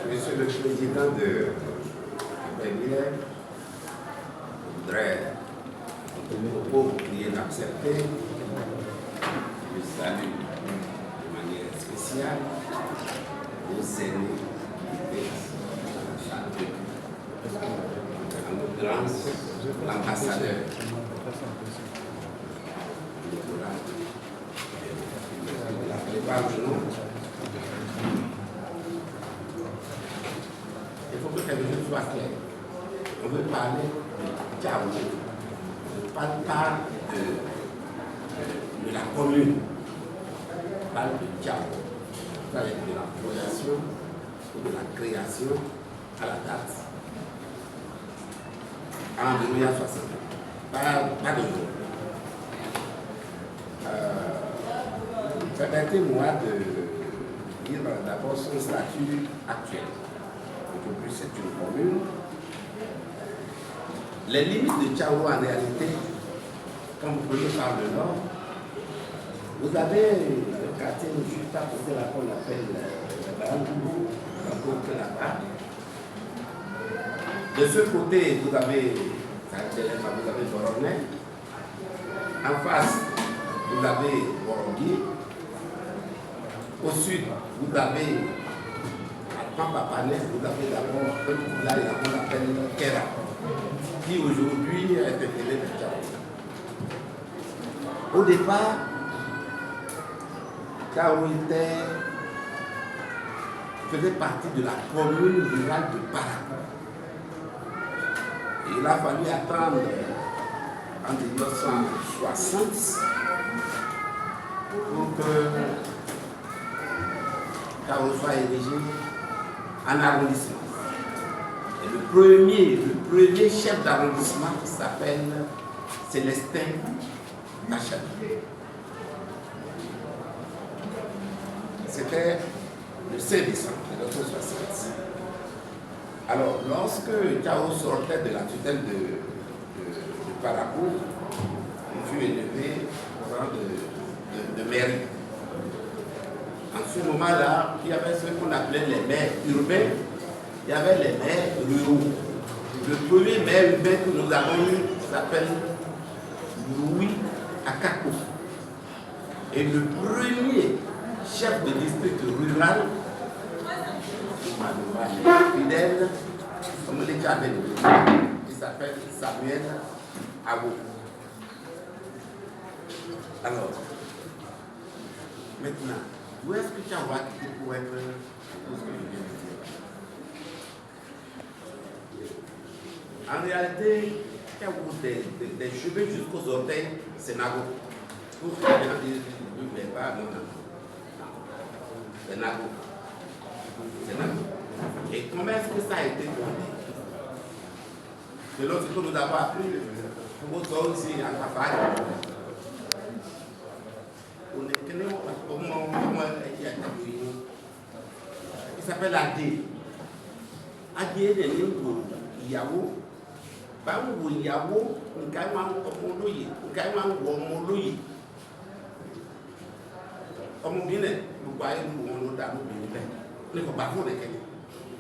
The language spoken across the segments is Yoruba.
Monsieur le Président de Bélier, je voudrais, pour vous prier d'accepter, je salue de manière spéciale vos aînés qui étaient en l'occurrence l'ambassadeur. Il faut que quelque chose soit clair. On veut parler de Tchao. On ne parle pas de la commune. On parle de Tchao. On parle de la fondation ou de la création à la date. En 1960. Pas de jour. Permettez-moi de dire d'abord son statut actuel. Aujourd'hui, c'est une commune. Les limites de Tchao, en réalité, quand vous prenez par le nord, vous avez le quartier juste à côté là qu'on appelle Barangou, là-bas. De ce côté, vous avez Boronais. En face, vous avez Borongui. Au sud, vous avez à Pampapané, vous avez d'abord un village qu'on appelle Kera, qui aujourd'hui est intégré de Tchao. Au départ, Tchao faisait partie de la commune rurale de Parakou. Il a fallu attendre en 1960 pour que Tchao soit érigé en arrondissement. Et le premier chef d'arrondissement s'appelle Célestin Machadi. C'était le 5 décembre 1960. Alors, lorsque Tchao sortait de la tutelle de Parakou, il fut élevé au rang de mairie. En ce moment-là, il y avait ce qu'on appelait les maires urbains, il y avait les maires ruraux. Le premier maire urbain que nous avons eu s'appelle Louis Akako. Et le premier chef de district rural, fidèle, comme les avait il s'appelle Samuel Abo. Alors, maintenant, où est-ce que tu as quitté pour être tout ce que je viens de dire? En réalité, tu as des cheveux jusqu'aux orteils, c'est Nago. Tout ce que les gens disent, ne plaît pas, non. C'est Nago. C'est Nago. Et comment est-ce que ça a été tourné? Selon ce que nous avons appris, pour vous aussi, en Cafard, il s'appelle Adé. Adé est né pour Yahoo. Pas pour Yahoo, on gagne un loyer. On gagne un loyer. Comme on vient, vous voyez, nous avons un loyer. Nous ne pouvons pas vous le dire.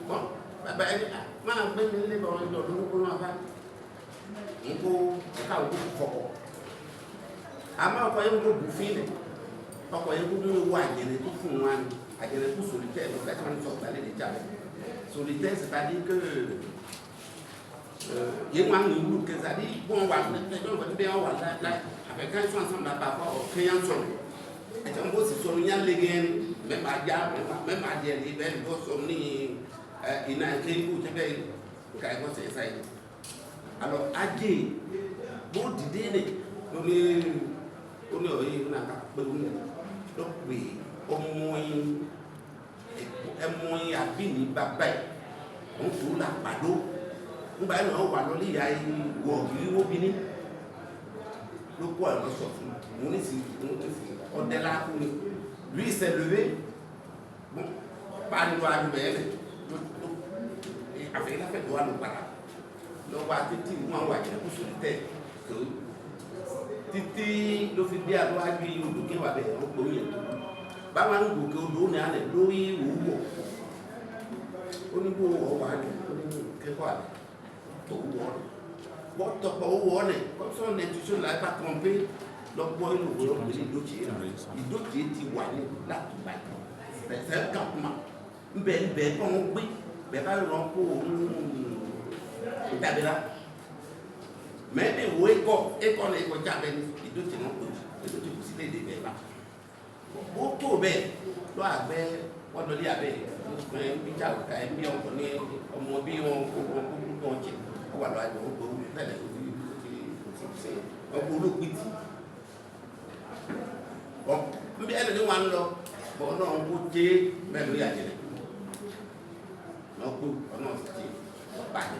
Bon, maintenant, les gens nous avons il faut fort. Avant, on voyait un bouffin. On voyait un roi qui est tout fou, qui est tout solitaire. Donc, là, on sort d'aller des diables. Solitaire, c'est-à-dire que. Il y a un nouveau qui a dit bon, on va bien, avec un son ensemble, parfois, on crée ensemble. Et on voit si on y a les gains, même à Dia, même à Dia, il y a des choses il a écrit pour c'est ça. Alors, Adé, bon d'idée, on est donc oui, au moins, à Bini Babay, on trouve la pado, on va aller il y a eu Bini. Le poids est sorti, on est là pour lui, il s'est levé, bon, pas de droit de faire, il a fait droit de parler. Donc, on va titi, on va dire, pour solitaire. Titi, le fait bien, on va dire, on va dire, on va dire, ó ní bó wọ́ wà ní kẹ́kọ̀ọ́ àlẹ́ tó wọ́ ọ́ bọ́ tọpọ̀ ó wọ́ ọ́ nẹ̀ kọ́sọ́ nẹ̀túṣọ́ là bá tán pé lọ́gbọ́ inú wọ́n pè ní ìdókè ti wà ní látùbà ẹ̀sẹ̀ kàkùmá ńbẹ̀ kọ́ wọ́n gbé bẹ̀ bá rọ̀ kó ìtàbílá mẹ́bí wo ẹ̀kọ́ náà ẹ̀kọ́ jábẹ́ ní ìdókè náà pè ìdókè kò sí léde bẹ́ẹ̀ bá ó tó bẹ́ẹ̀ lọ́ àgbẹ̀ wọ́n lọ lé abẹ́ ẹ̀mí jáwùká ẹ̀mí ọmọ bí wọn kó jẹ wọ́n wà lọ́wọ́ àjọ wọn gbọ́ lẹ́lẹ̀ kò sí ọkọ̀ olóògbìtì nbí ẹni ní wọn lọ bọ̀ ọ̀nà ọ̀hún jẹ́ mẹ́rin àjẹlẹ̀ náà kú ọ̀nà ọ̀sẹ̀ báyìí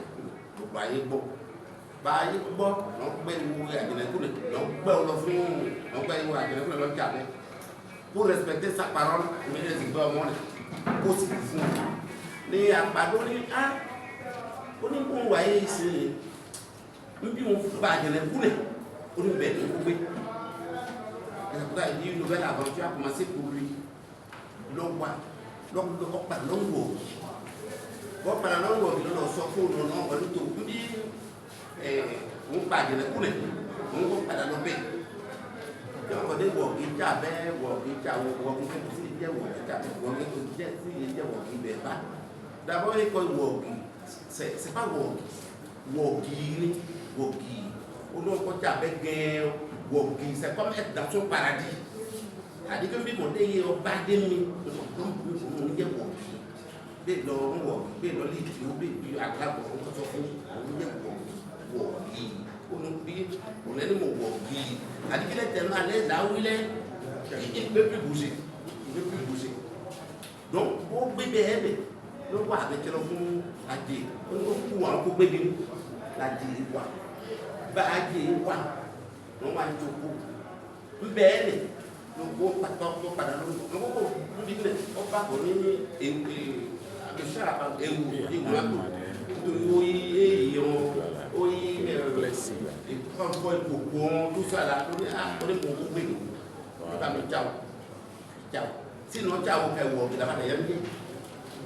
gbogbo ayé gbọ́ báyìí gbọ́ náà gbẹ́ ìwò àjẹlẹ̀ kúlẹ̀ náà gbẹ́ ọ lọ fún náà gbẹ́ ìwò àjẹlẹ̀ kúlẹ̀ lọ́jà rẹ̀ pour respecter sa parole ìmẹ́lẹ̀ ti gbọ́ ọmọ rẹ̀ kó sì kú fún un ní àgbàdo ní á ó ní kó wáyé sí i nbí wọn bá àjẹlẹ̀ kúlẹ̀ ó ní bẹ́ẹ̀ ní gbogbo il y a une nouvelle aventure a commencé pour lui. Donc, on parle longo. On parle longo, on sort pour nous, on va tout dire. On parle de la coulée, on parle de la paix. Donc, on dit, on dit, d'abord, c'est pas walking. On doit avec c'est comme être dans son paradis. C'est-à-dire que même on est au bas de nous, on est walking. Dès lors, on walk, dès lors, il y a un agave, on est walking. On est walking. C'est-à-dire qu'il est tellement à l'aise là où il est, il ne peut plus bouger. Il ne peut plus bouger. Donc, pour bébé, on voit avec le fond à dire, on voit pour bébé, la dire, va à dire, wọ́n wá jókòó ńbẹ́ẹ̀lì lóko pàtó tó padà lóko nílẹ̀ ọba kò ní ewu àgbẹ̀sẹ̀ àbá ewu ìwọ̀n àgbò nítorí oyi èèyàn oyi ìkọ̀kọ̀ ìkòkò wọn tó sọ̀rọ̀ lórí àkọ́lé kò gbé lò nígbà mi jáwó sínú jáwó kẹ wọ̀ ọ̀gbìn làbàtà yẹn dé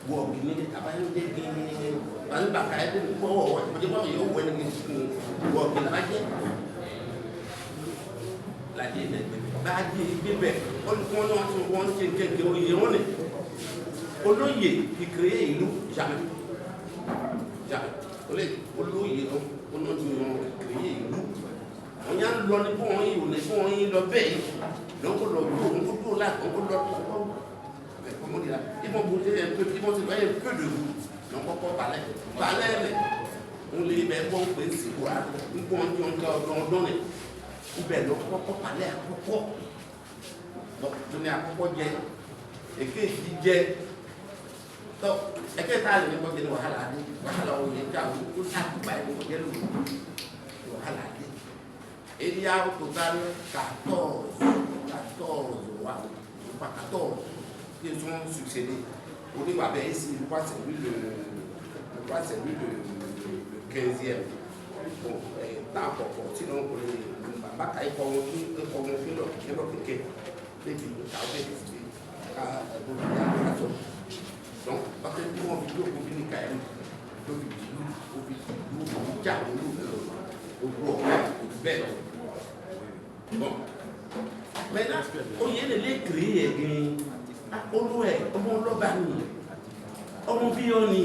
wọ̀ ọ̀gbìn ní àbáyé dé gẹ́gẹ́ wàlú bàkà ẹ̀ dé wọ́wọ́ ọ̀gbìn wọ́n yóò wọ́ ẹni wọ̀ ọ̀gbìn làbàjẹ́ ladi ne baaji bíbẹ olùkọ́ náà tún wọ́n ti kéde oyè wọn ni olóyè qui créé ìlú jamais olóyè ọ̀nà tí wọ́n créé ìlú wọ́n yà ń lọ ní fún wọn yìí òní fún wọn yìí lọ bẹ́ẹ̀ yìí lọ́kọ́ lọ bí òun kó tó la òun kó lọ tó comment dire ils vont bouger un peu ils vont se voir un peu de vous donc on balai rẹ̀ on lè bẹ́ẹ̀ bọ́ pé sí wa ń kó wọn tí wọ́n ká ọdún ní ibẹ̀ ló kọ́kọ́ palẹ̀ àkọ́kọ́ tó ní àkọ́kọ́ jẹ èkejì jẹ tó ẹ̀kẹta lè ní kọjá ní wàhálà dé wàhálà òye ká o àgbà ẹ̀ kọjá lóru wàhálà dé èyí á total 14 wà pas 14 qui sont succédés au niveau avec ici le roi c'est lui le 15e bon tant pour sinon pour les bàtà ikọ̀ wọn fún lọ kékeré lébi ìtàwọn bẹ́ẹ̀ ti ká ẹ̀gbọ́n ìyá àgbàdo donc bàtà ikọ̀ wọn fi lóko bí nìka ẹ̀ lóbi ìlú òbí ìjà olú ògbó òbí bẹ́ẹ̀ lọ. bon maintenant oyè lè lè kiri yẹ gẹ́gẹ́ olú ẹ̀ ọmọ ọlọ́ba ni ọmọ bíyọ̀ ni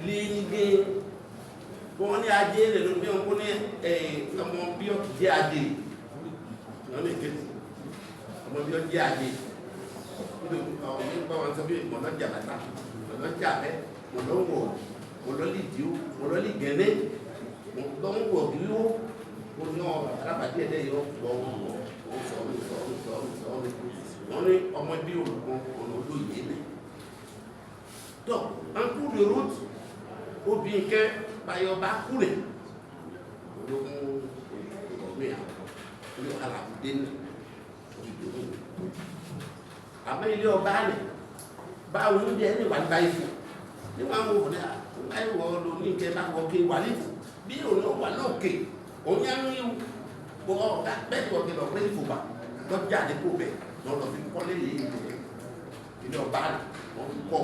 lè ní gẹ́gẹ́ wọ́n ní ajé rẹ̀ ló bí wọn kó ní ọmọ bí ó jẹ́ ajé wọ́n lè ké ọmọ bí ó jẹ́ ajé nígbà wọn sọ bí mọ̀lọ́jà bàtà mọ̀lọ́jà bẹ́ mọ̀lọ́wọ̀ mọ̀lọ́lìdìó mọ̀lọ́lìgẹ̀nẹ́ mọ̀lọ́wọ̀ gíwó oní alábàdí ẹ̀dẹ́ yọ gbọ́ wọ́n ní ọmọ bí olùkọ́ ọ̀nà olóyè nẹ̀ donc en cours de route obìnrin kẹ́ bayọ̀ bá kúrẹ̀ olóhùn ọ̀gbìn àwọn olóhùn alábùdé ní ìdòwò àmọ́ ilé ọba rẹ̀ báwo ń bí ẹni wà ní báyìí fún níwọ̀n àwọn òfin báyìí wọ̀ ọ́ lóní kẹ́ bá wọ́ kí wà lẹ́fù bí òun náà wà lókè òun yá ń rí wọ ọ̀gá bẹ́ẹ̀ wọ̀ kí lọ pé ìfòwà lọ́jà àdékò bẹ́ẹ̀ lọ́ọ́ lọ́ fi kọ́lé yìí ilé ọba rẹ̀ wọ́n fi kọ́